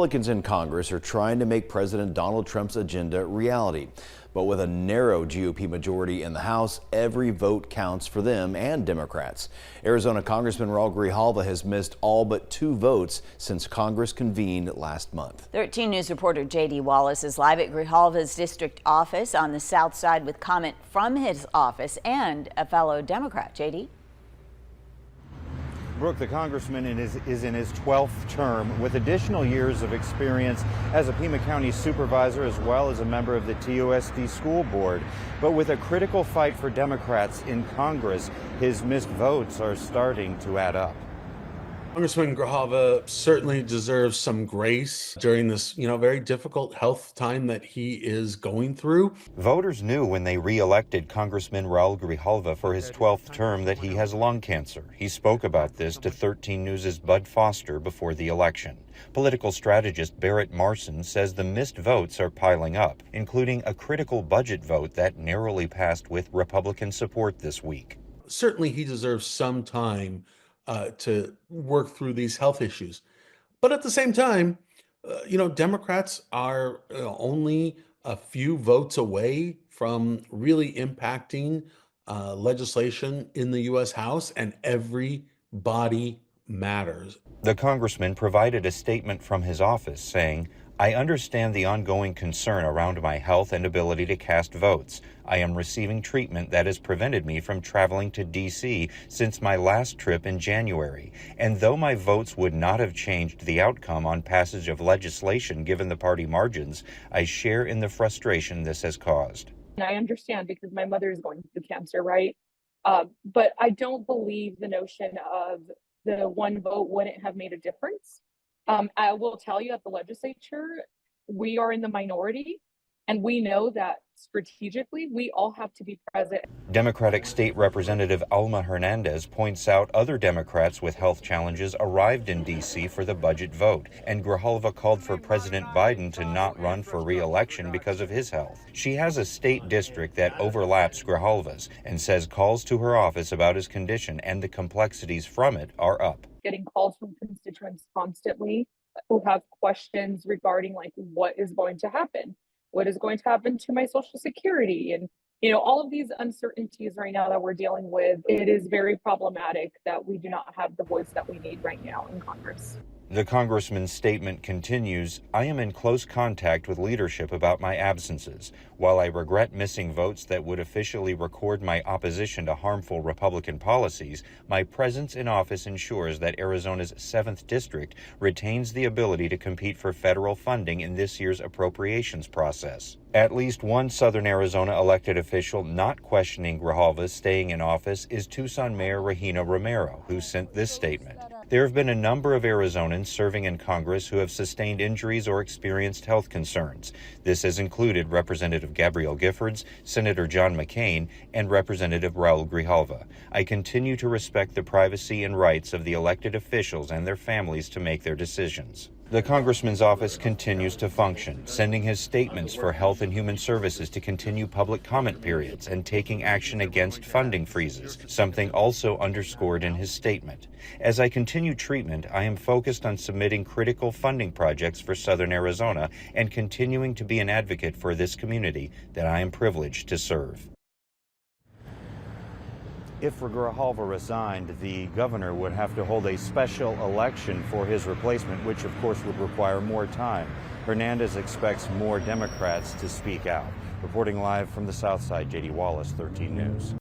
Republicans in Congress are trying to make President Donald Trump's agenda reality. But with a narrow GOP majority in the House, every vote counts for them and Democrats. Arizona Congressman Raul Grijalva has missed all but 2 votes since Congress convened last month. 13 News reporter J.D. Wallace is live at Grijalva's district office on the south side with comment from his office and a fellow Democrat. J.D. Brooke, the congressman is in his 12th term with additional years of experience as a Pima County supervisor as well as a member of the TOSD school board. But with a critical fight for Democrats in Congress, his missed votes are starting to add up. Congressman Grijalva certainly deserves some grace during this, very difficult health time that he is going through. Voters knew when they re-elected Congressman Raul Grijalva for his 12th term that he has lung cancer. He spoke about this to 13 News' Bud Foster before the election. Political strategist Barrett Marson says the missed votes are piling up, including a critical budget vote that narrowly passed with Republican support this week. Certainly he deserves some time to work through these health issues. But at the same time, Democrats are only a few votes away from really impacting legislation in the U.S. House, and every body matters. The congressman provided a statement from his office saying, "I understand the ongoing concern around my health and ability to cast votes. I am receiving treatment that has prevented me from traveling to D.C. since my last trip in January. And though my votes would not have changed the outcome on passage of legislation given the party margins, I share in the frustration this has caused." I understand because my mother is going through cancer, right? But I don't believe the notion of the one vote wouldn't have made a difference. I will tell you, at the legislature, we are in the minority, and we know that strategically we all have to be present. Democratic State Representative Alma Hernandez points out other Democrats with health challenges arrived in D.C. for the budget vote, and Grijalva called for President Biden to not run for re-election because of his health. She has a state district that overlaps Grijalva's and says calls to her office about his condition and the complexities from it are up. Getting calls from constituents constantly who have questions regarding what is going to happen. What is going to happen to my Social Security? And, all of these uncertainties right now that we're dealing with, it is very problematic that we do not have the voice that we need right now in Congress. The congressman's statement continues, "I am in close contact with leadership about my absences. While I regret missing votes that would officially record my opposition to harmful Republican policies, my presence in office ensures that Arizona's 7th district retains the ability to compete for federal funding in this year's appropriations process." At least one Southern Arizona elected official not questioning Grijalva's staying in office is Tucson Mayor Regina Romero, who sent this statement. There have been a number of Arizonans serving in Congress who have sustained injuries or experienced health concerns. This has included Representative Gabrielle Giffords, Senator John McCain, and Representative Raul Grijalva. I continue to respect the privacy and rights of the elected officials and their families to make their decisions. The congressman's office continues to function, sending his statements for Health and Human Services to continue public comment periods and taking action against funding freezes, something also underscored in his statement. As I continue treatment, I am focused on submitting critical funding projects for Southern Arizona and continuing to be an advocate for this community that I am privileged to serve. If Grijalva resigned, the governor would have to hold a special election for his replacement, which of course would require more time. Hernandez expects more Democrats to speak out. Reporting live from the South Side, J.D. Wallace, 13 News.